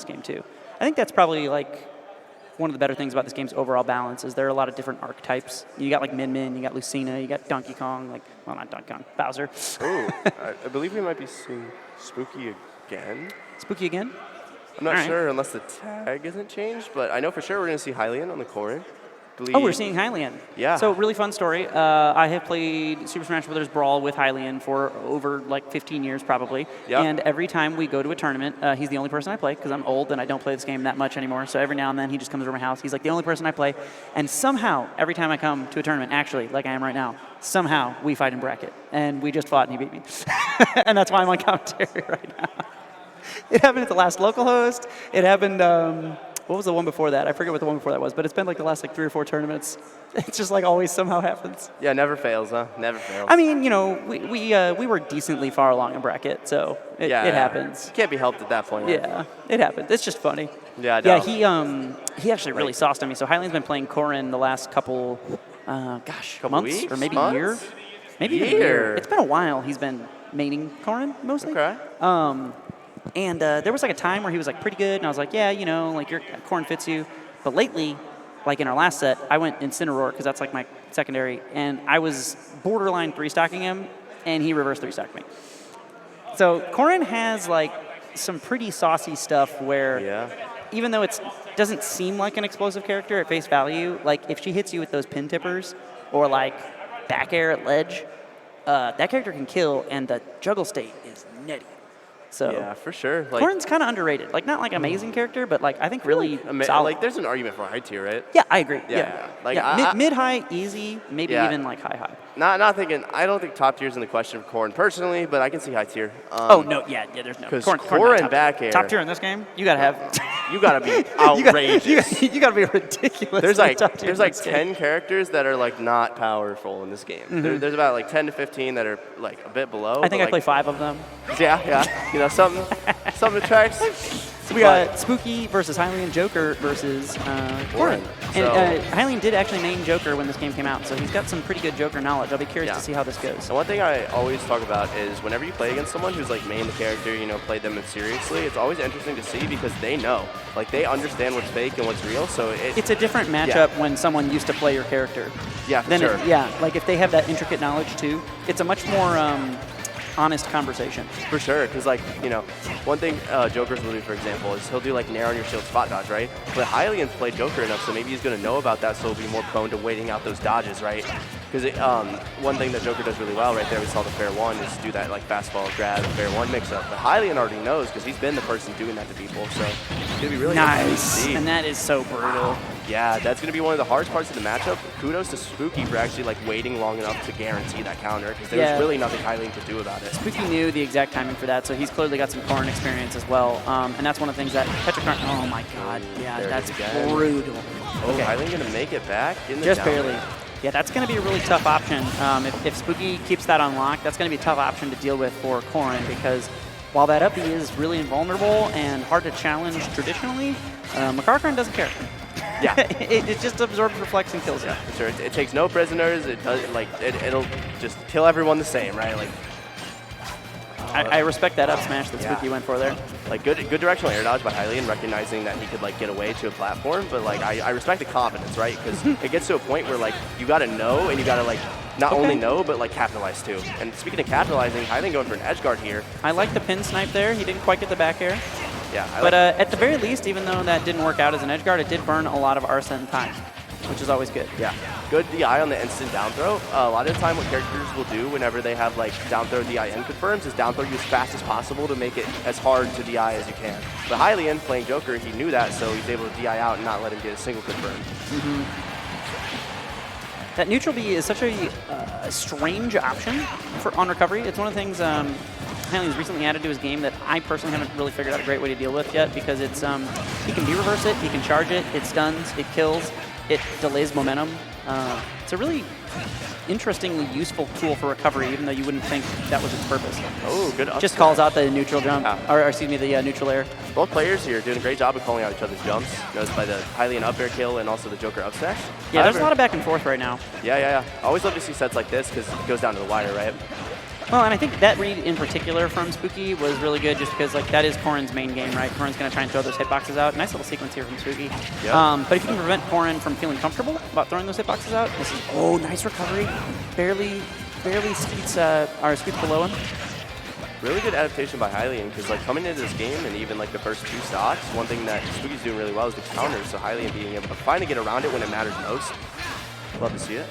game too. I think that's probably like one of the better things about this game's overall balance is there are a lot of different archetypes. You got like Min, you got Lucina, you got Donkey Kong, like, well, not Donkey Kong, Bowser. Ooh, I believe we might be seeing Spooky again. Spooky again? I'm not sure unless the tag isn't changed, but I know for sure we're going to see Hylian on the Corrin. Oh, we're seeing Hylian. Yeah. So really fun story. I have played Super Smash Bros. Brawl with Hylian for over like 15 years probably. Yep. And every time we go to a tournament, he's the only person I play because I'm old and I don't play this game that much anymore. So every now and then he just comes over my house. He's like the only person I play. And somehow, every time I come to a tournament, actually, like I am right now, somehow we fight in bracket. And we just fought and he beat me. And that's why I'm on commentary right now. It happened at the last local host. It happened... what was the one before that? I forget what the one before that was, but it's been like the last like 3 or 4 tournaments. It's just like always somehow happens. Yeah, never fails, huh? Never fails. I mean, you know, we were decently far along in bracket, so it happens. Can't be helped at that point. Yeah, it happens. It's just funny. Yeah, he actually really sauced on me. So Hylian's been playing Corrin the last couple months weeks, or maybe months? year. Maybe even a year. It's been a while. He's been maining Corrin mostly. Okay. And there was like a time where he was like pretty good, and I was like, yeah, you know, like your Corrin fits you. But lately, like in our last set, I went Incineroar because that's like my secondary, and I was borderline 3-stocking him, and he reverse 3-stocked me. So Corrin has like some pretty saucy stuff where even though it doesn't seem like an explosive character at face value, like if she hits you with those pin tippers or like back air at ledge, that character can kill, and the juggle state is nutty. So yeah, for sure. Like, Corrin's kind of underrated. Like, not like amazing character, but like I think really solid. Like, there's an argument for high tier, right? Yeah, I agree. Yeah. Like mid-high, easy, maybe even like high. Not thinking. I don't think top tier's in the question for Corrin personally, but I can see high tier. Oh no, there's no. Because Corrin back air. Top tier in this game, you gotta have. You gotta be outrageous. you gotta be ridiculous. There's like 10 characters that are like not powerful in this game. Mm-hmm. There's about like 10 to 15 that are like a bit below. I think I play 5 of them. Yeah. You know, something attracts. So we got Spooky versus Hylian, Joker versus Corrin. And Hylian did actually main Joker when this game came out, so he's got some pretty good Joker knowledge. I'll be curious to see how this goes. And one thing I always talk about is whenever you play against someone who's like main the character, you know, played them seriously, it's always interesting to see because they know. Like, they understand what's fake and what's real, so it's a different matchup when someone used to play your character. Yeah, for sure. Like if they have that intricate knowledge too, it's a much more honest conversation. For sure, because like, you know, one thing Joker's will do, for example, is he'll do like nair on your shield spot dodge, right? But Hylian's played Joker enough, so maybe he's going to know about that, so he'll be more prone to waiting out those dodges, right? Because one thing that Joker does really well right there, we saw the fair one, is do that like fastball grab, fair one mix-up. But Hylian already knows because he's been the person doing that to people, so it's going to be really interesting to see. And that is so brutal. Yeah, that's going to be one of the hardest parts of the matchup. Kudos to Spooky for actually like waiting long enough to guarantee that counter because there was really nothing Hylian could do about it. Spooky knew the exact timing for that, so he's clearly got some Corrin experience as well. And that's one of the things that Petricorn. Oh my God, yeah, that's brutal. Oh, okay. Hylian going to make it back in the just barely. Yeah, that's going to be a really tough option. If Spooky keeps that unlocked, that's going to be a tough option to deal with for Corrin because while that up B is really invulnerable and hard to challenge traditionally, McCarcron doesn't care. Yeah, it just absorbs, reflects, and kills you. Yeah, for sure. It takes no prisoners. It does it'll just kill everyone the same, right? Like, I respect that up smash that Spooky went for there. Like good directional air dodge by Hylian, recognizing that he could like get away to a platform. But like I respect the confidence, right? Because it gets to a point where like you gotta know and you gotta like not only know but like capitalize too. And speaking of capitalizing, Hylian going for an edge guard here. I like the pin snipe there. He didn't quite get the back air. Yeah, but at the very least, even though that didn't work out as an edge guard, it did burn a lot of Arsene time, which is always good. Yeah, good DI on the instant down throw. A lot of the time what characters will do whenever they have like down throw DI confirms is down throw you as fast as possible to make it as hard to DI as you can. But Hylian, playing Joker, he knew that, so he's able to DI out and not let him get a single confirm. That neutral B is such a strange option on recovery. It's one of the things Hylian's recently added to his game that I personally haven't really figured out a great way to deal with yet because it's he can B-reverse it, he can charge it, it stuns, it kills, it delays momentum. It's a really interestingly useful tool for recovery, even though you wouldn't think that was its purpose. Oh, good up. Just calls out the neutral jump, or excuse me, the neutral air. Both players here doing a great job of calling out each other's jumps. Noticed by the Hylian up air kill and also the Joker up smash. Yeah, there's a lot of back and forth right now. Yeah. Always love to see sets like this because it goes down to the wire, right? Well, and I think that read in particular from Spooky was really good just because, like, that is Corrin's main game, right? Corrin's going to try and throw those hitboxes out. Nice little sequence here from Spooky. Yep. But if you can prevent Corrin from feeling comfortable about throwing those hitboxes out, this is, oh, nice recovery. Barely scoots below him. Really good adaptation by Hylian, because like coming into this game and even like the first 2 stocks, one thing that Spooky's doing really well is the counter, so Hylian being able to finally get around it when it matters most. Love to see it.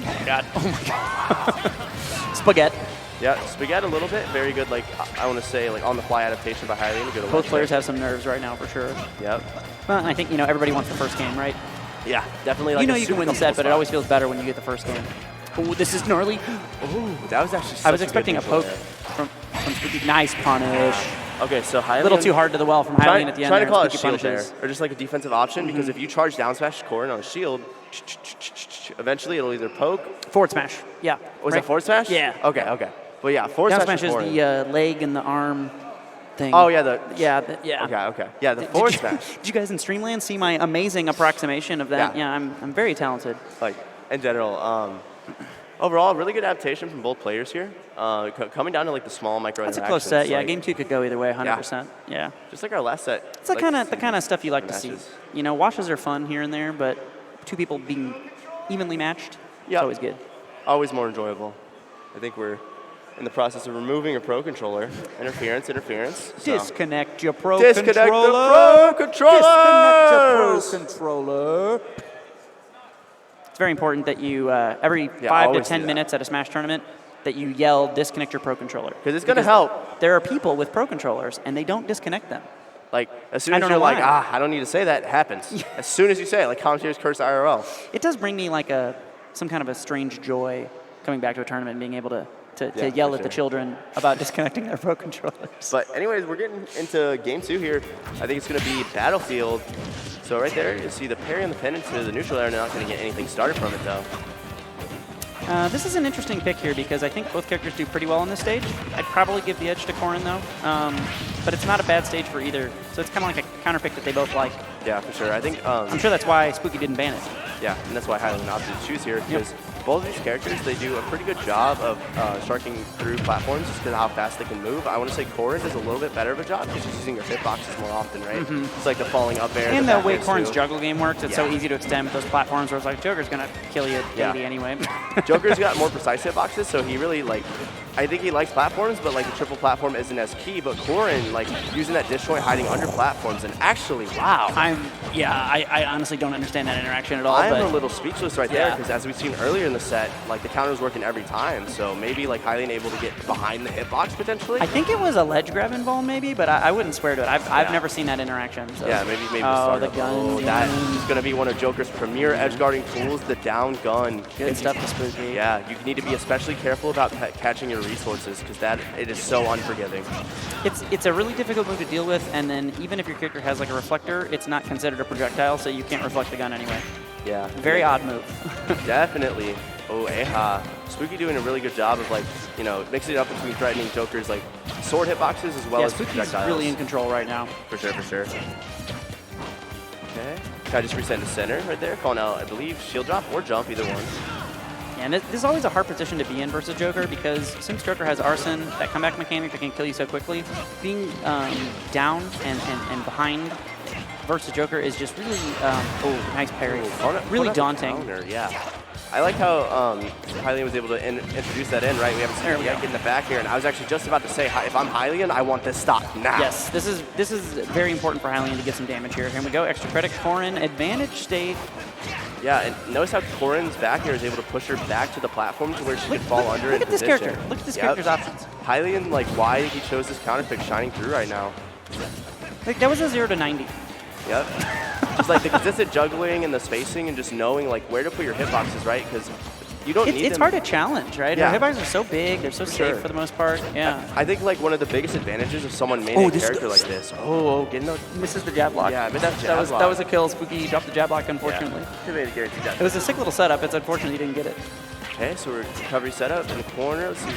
Oh my god. Oh my god. Spaghetti. Yeah, Spaghetti a little bit. Very good, like, I want to say, like, on-the-fly adaptation by Hylian. Good. Both players have some nerves right now, for sure. Yep. Well, and I think, everybody wants the first game, right? Yeah, definitely. Like you know you can win the set, but it always feels better when you get the first game. Oh, this is gnarly. Ooh, that was actually such I was expecting a poke from Spooky. Nice punish. Okay, so Hylian... A little too hard to the well from Hylian at the end. Trying to call it a Spooky shield punishes. there, or just like a defensive option, because if you charge down smash Corrin on a shield, eventually it'll either poke... Forward smash, yeah. Was it forward smash? Yeah. Okay. But yeah, forward down smash is the leg and the arm thing. Oh, yeah, yeah. Okay. Yeah, the forward smash. Did you guys in Streamland see my amazing approximation of that? Yeah, I'm very talented. Like, in general, overall, really good adaptation from both players here. Coming down to like the small micro That's interactions. a close set. Yeah, like, game 2 could go either way, 100%. Yeah. Just like our last set. It's the like, kind of stuff you like to see. matches. Washes are fun here and there, but 2 people being evenly matched, it's always good. Always more enjoyable. I think we're in the process of removing a Pro Controller. Interference. So. Disconnect your Pro Disconnect Controller. the Pro Controller. Disconnect your Pro Controller. It's very important that you, every 5 to 10 minutes at a Smash tournament, that you yell, disconnect your Pro Controller. Because it's going to help. There are people with Pro Controllers, and they don't disconnect them. Like, as soon as you're like, I don't need to say that, it happens. As soon as you say it, like commentators curse IRL. It does bring me like some kind of a strange joy coming back to a tournament and being able to yell at the children about disconnecting their Pro Controllers. But anyways, we're getting into game 2 here. I think it's going to be Battlefield. So right there, you see the parry and the pin into the neutral air. They're not going to get anything started from it, though. This is an interesting pick here because I think both characters do pretty well on this stage. I'd probably give the edge to Corrin, though. But it's not a bad stage for either. So it's kind of like a counter pick that they both like. Yeah, for sure. I think... I'm sure that's why Spooky didn't ban it. Yeah, and that's why Hylian opted to choose here, because both of these characters, they do a pretty good job of sharking through platforms just because of how fast they can move. I want to say Corrin does a little bit better of a job because she's using her hitboxes more often, right? It's like the falling up air. And the way Corrin's juggle game works, it's so easy to extend with those platforms where it's like, Joker's going to kill you daily anyway. Joker's got more precise hitboxes, so he really, like, I think he likes platforms, but like the triple platform isn't as key. But Corrin, like using that disjoint, hiding under platforms, and actually, wow. I honestly don't understand that interaction at all. I'm a little speechless right there because as we've seen earlier in the set, like the counter was working every time. So maybe like Hylian able to get behind the hitbox potentially. I think it was a ledge grab involved maybe, but I wouldn't swear to it. I've never seen that interaction. So. Yeah, maybe oh, the gun. That is going to be one of Joker's premier edge guarding tools, the down gun. Good stuff to Spooky. Yeah, you need to be especially careful about catching your resources because it is so unforgiving. It's a really difficult move to deal with, and then even if your character has like a reflector, it's not considered a projectile, so you can't reflect the gun anyway. Yeah. Very odd move. Definitely. Oh, Spooky doing a really good job of like, mixing it up between threatening Joker's like sword hitboxes as well as Spooky's projectiles. Really in control right now. For sure. Okay. Guy just reset to center right there, calling out, I believe, shield drop or jump, either one. Yeah, and this is always a hard position to be in versus Joker because since Joker has Arson, that comeback mechanic that can kill you so quickly, being down and behind versus Joker is just really, nice parry. Really daunting. Yeah. I like how Hylian was able to introduce that in, right? We haven't seen it yet get in the back here, and I was actually just about to say, if I'm Hylian, I want this stock now. Yes, this is very important for Hylian to get some damage here. Here we go, extra credit, Corrin, advantage state. Yeah, and notice how Corrin's back here is able to push her back to the platform to where she can fall under Look in at this position. character. Look at this character's options. Hylian, like, why he chose this counter pick shining through right now. Like, that was a 0 to 90. Yep. Just like the consistent juggling and the spacing and just knowing like where to put your hitboxes, right? Because you don't need them. It's hard to challenge, right? Yeah. Her hitboxes are so big, they're so safe for the most part. Yeah. I think like one of the biggest advantages of someone maining a character like this. Getting the misses the jab block. Yeah, but that was a kill. Spooky dropped the jab block, unfortunately. Yeah. It was a sick little setup. It's unfortunate he didn't get it. Okay, so we're recovery setup in the corner. Let's see.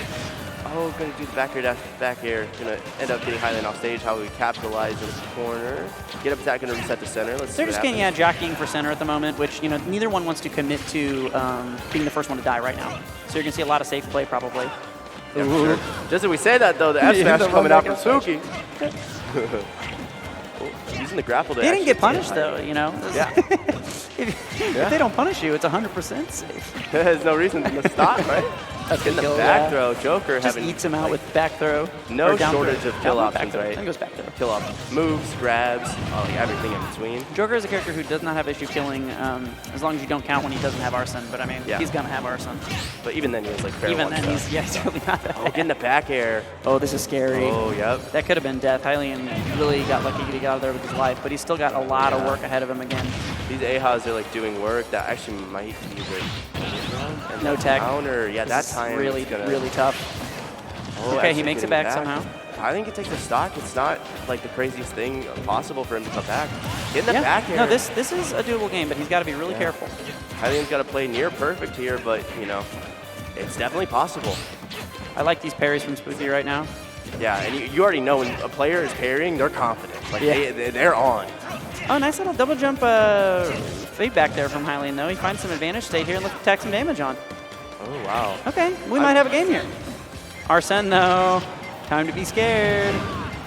Oh, gonna do the back air dash, back air. Gonna end up getting Hylian off stage. How we capitalize in the corner. Get up attack, gonna reset the center. Let's see They're what just getting, happens. jockeying for center at the moment, which, neither one wants to commit to being the first one to die right now. So you're gonna see a lot of safe play probably. Yeah, for sure. Just as we say that though, the F smash the coming out run from back Spooky. Using the grapple to He didn't actually get punished hit though, Hylian. Yeah. If they don't punish you, it's 100% safe. There's no reason to stop, right? That's In the kill, back yeah. throw, Joker Just having eats him out with back throw. no or down shortage throw. of kill Down throw, options, back throw. right? I think it goes back throw. Kill up moves, grabs, everything in between. Joker is a character who does not have issue killing as long as you don't count when he doesn't have arson. But I mean, Yeah. he's gonna have arson. But even then, he has like fair Even one then, stuff. he's really not that Oh, bad. getting the back air. Oh, this is scary. Oh, yep. That could have been death. Hylian really got lucky to get out of there with his life, but he's still got a lot of work ahead of him again. These AHAs are like doing work that actually might be with and No the tech. Counter. Yeah, This that time is really, it's gonna, really tough. Oh, Okay, he actually makes it getting back somehow. I think he takes the stock. It's not like the craziest thing possible for him to come back. Getting the Yeah. back air. No, this is a doable game, but he's got to be really careful. Hylian's got to play near perfect here, but it's definitely possible. I like these parries from Spooky right now. Yeah, and you already know when a player is parrying, they're confident. Like Yeah. they're on. Oh, nice little double jump fade back there from Hylian, though. He finds some advantage, stay here, and look to tack some damage on. Oh wow. Okay, we might have a game here. Arsene, though, time to be scared.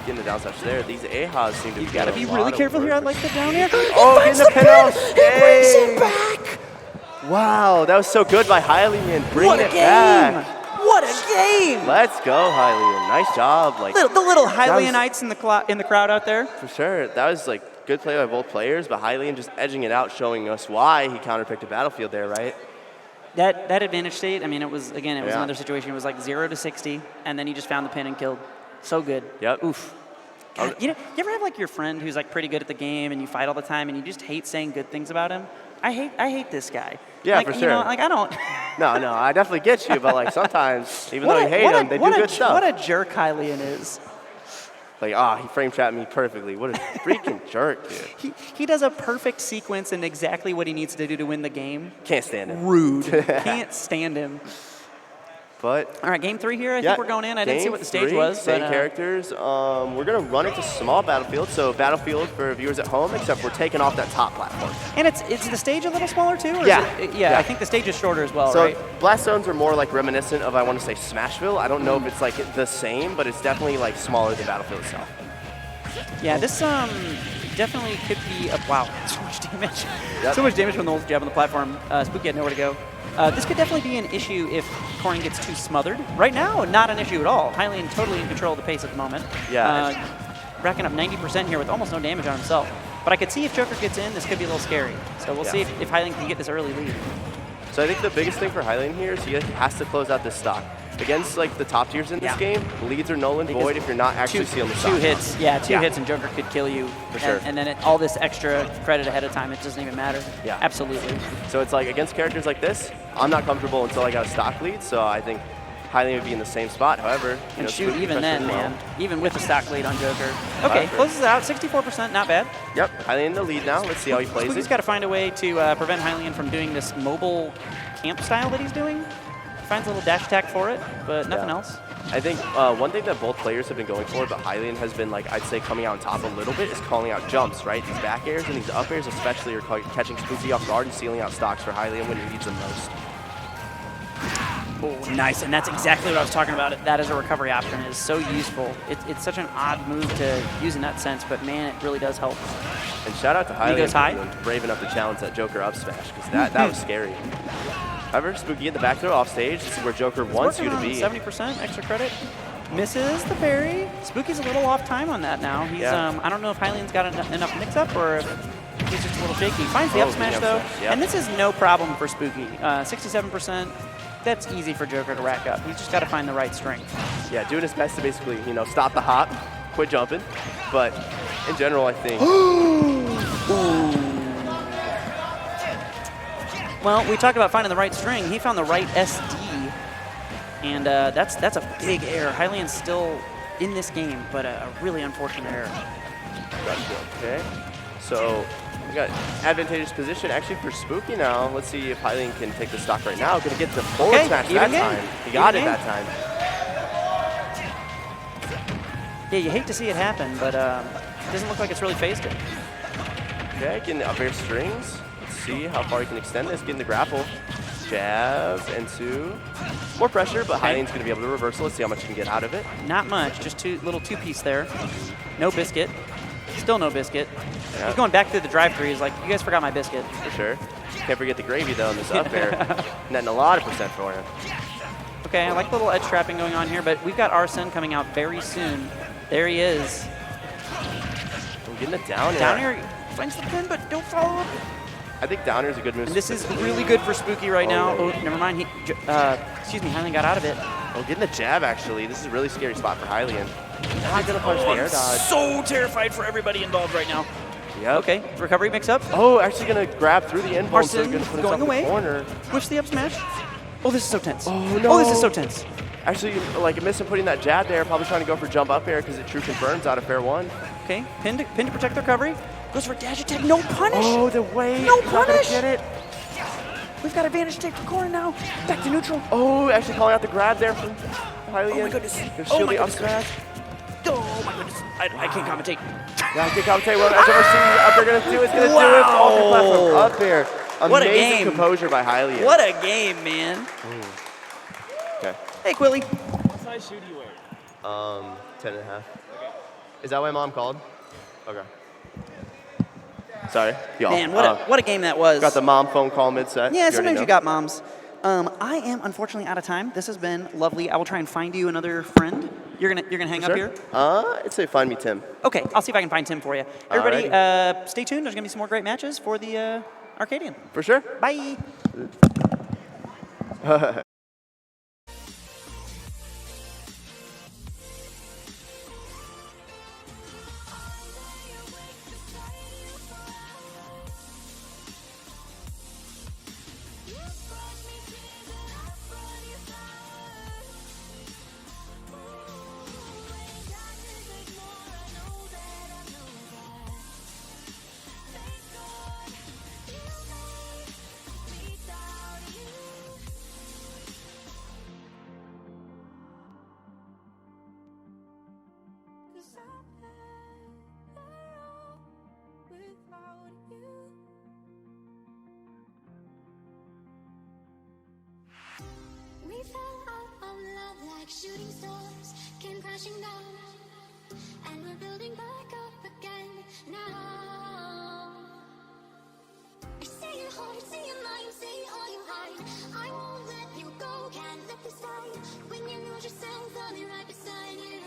Getting the down smash there. These AHAs seem to be You've got to doing be a really lot of careful here. I work. like the down air. Oh, getting the pin off He brings stage. it back. Wow, that was so good by Hylian. What Bringing a it game! back. What a game! Let's go, Hylian. Nice job. Like The little was- Hylianites in the crowd out there. for sure, that was like good play by both players, but Hylian just edging it out, showing us why he counterpicked a battlefield there, right? That advantage state, I mean, it was Yeah. another situation. It was like 0 to 60, and then he just found the pin and killed. So good. Yep. Oof. God, you ever have like your friend who's like pretty good at the game and you fight all the time and you just hate saying good things about him? I hate this guy. Yeah, like, for You know, sure. like I don't. No, I definitely get you, but like sometimes, even though you hate them, they do good stuff. What a jerk Hylian is. Like, he frame trapped me perfectly. What a freaking jerk, dude. He does a perfect sequence and exactly what he needs to do to win the game. Can't stand it. Rude. Can't stand him. But All right, game 3 here. I think we're going in. I didn't see game what the stage 3, was. Same but, characters. We're gonna run it to small battlefield. So battlefield for viewers at home, except we're taking off that top platform. And it's the stage a little smaller too? Or Yeah. Is it, Yeah. I think the stage is shorter as well, So right? blast zones are more like reminiscent of, I want to say, Smashville. I don't know if it's like the same, but it's definitely like smaller than Battlefield itself. Yeah, this definitely could be a wow. So much damage. Yep. So much damage from the old jab on the platform. Spooky had nowhere to go. This could definitely be an issue if Corrin gets too smothered. Right now, not an issue at all. Hylian totally in control of the pace at the moment. Yeah. Racking up 90% here with almost no damage on himself. But I could see if Joker gets in, this could be a little scary. So we'll see if Hylian can get this early lead. So I think the biggest thing for Hylian here is he has to close out this stock. Against like the top tiers in this game, leads are null and void if you're not actually sealing the stock. Two hits, two hits and Joker could kill you. For sure. And then all this extra credit ahead of time, it doesn't even matter. Yeah. Absolutely. So it's like against characters like this, I'm not comfortable until I got a stock lead. So I think Hylian would be in the same spot. However, And shoot, Spooky even then, especially man. Even with the stock lead on Joker. Okay, Perfect. closes it out, 64%, not bad. Yep, Hylian in the lead now. Let's see how he plays Spooky's it. got to find a way to prevent Hylian from doing this mobile camp style that he's doing. Finds a little dash attack for it, but nothing else. I think one thing that both players have been going for, but Hylian has been, like, I'd say coming out on top a little bit, is calling out jumps, right? These back airs and these up airs especially are catching Spooky off guard and sealing out stocks for Hylian when he needs them most. Oh, nice, and that's exactly what I was talking about. That as a recovery option is so useful. It's such an odd move to use in that sense, but man, it really does help. And shout out to He Hylian goes high. for braving up to challenge that Joker up smash, because that was scary. However, Spooky get the back throw off stage. This is where Joker wants you to be. 70% extra credit. Misses the parry. Spooky's a little off time on that now. He's I don't know if Hylian's got enough mix-up or if he's just a little shaky. Finds the up smash though, yep. and this is no problem for Spooky. 67%. That's easy for Joker to rack up. He's just got to find the right strength. Yeah, doing his best to basically, stop the hop, quit jumping. But in general, I think. Well, we talked about finding the right string. He found the right SD, and that's a big error. Hylian's still in this game, but a really unfortunate error. Okay, so we got advantageous position actually for Spooky now. Let's see if Hylian can take the stock right now. Gonna get the forward smash even that game. time. He got Even it game. that time. Yeah, you hate to see it happen, but it doesn't look like it's really phased it. Okay, getting the up air strings. Let's see how far he can extend this. Getting the grapple. Jab into more pressure, but Hylian's going to be able to reversal. Let's see how much he can get out of it. Not much, just little two-piece there. No biscuit. Still no biscuit. Yeah. He's going back through the drive-thru. He's like, you guys forgot my biscuit. For sure. Can't forget the gravy, though, in this up air. Netting a lot of percent for him. Okay, I like a little edge trapping going on here, but we've got Arsene coming out very soon. There he is. I'm getting it down here. Down here, finds the pin, but don't follow up. I think down here is a good move. And this is really good for Spooky right now. Oh, never mind. Excuse me, Hylian got out of it. Oh, getting the jab, actually. This is a really scary spot for Hylian. Not going to punch the air dodge. So terrified for everybody involved right now. Yep. Okay, recovery mix-up. Oh, actually going to grab through the end bone, so Arsene going to put going himself away. in the corner. Whips the up smash. Oh, this is so tense. Oh, no. Oh, this is so tense. Actually, like, missing putting that jab there. Probably trying to go for jump up air because it true confirms out of fair one. Okay, pin to protect the recovery. Goes for dash attack. No punish. Oh, the way. No He's not gonna punish. get it. We've got advantage take for Corrin now. Back to neutral. Oh, actually calling out the grab there from Hylian. Oh my goodness. Gonna Oh shield my the up goodness. smash. Oh my goodness. I can't commentate. Yeah, I can commentate. Well, I've never seen the up air going to do. It's going to do it. Off the platform. Up air. What a Amazing game. composure by Hylian. What a game, man. Okay. Hey, Quilly. What size shoe do you wear? 10 and a half. Is that what Mom called? Okay. Sorry, y'all. Man, what a game that was. Got the mom phone call mid-set. Yeah, already sometimes know. you got moms. I am unfortunately out of time. This has been lovely. I will try and find you another friend. You're gonna hang up Sure. here. I'd say find me Tim. Okay, I'll see if I can find Tim for you. Everybody, stay tuned. There's gonna be some more great matches for the Arcadian. For sure. Bye. We fell out of love like shooting stars, came crashing down, and we're building back up again now. I see your heart, see your mind, see all you hide. I won't let you go, can't let this die. When you lose yourself, I'll be right beside you.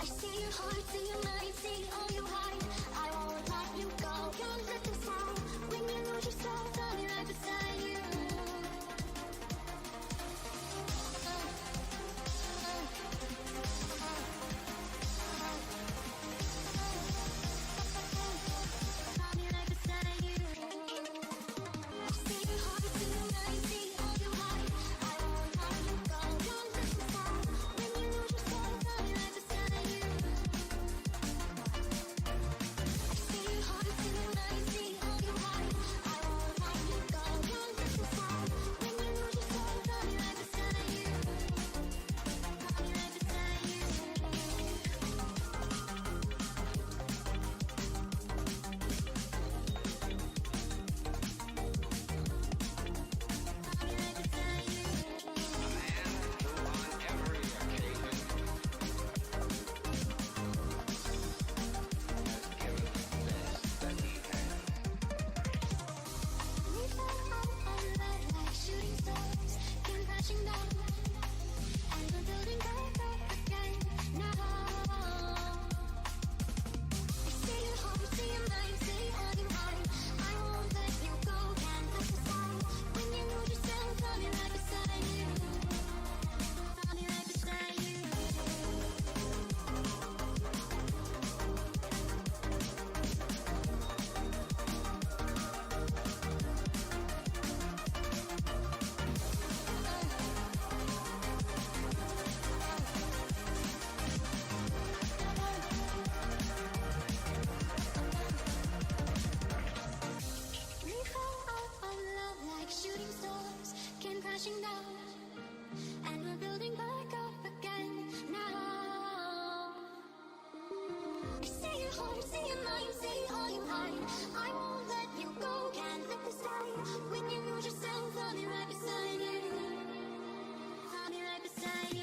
I see your heart, see your mind, see all you hide. I won't let you go, can't let this die. When you lose yourself, I'll be right beside you. yourself, I'll be right beside you. I'll be right beside you.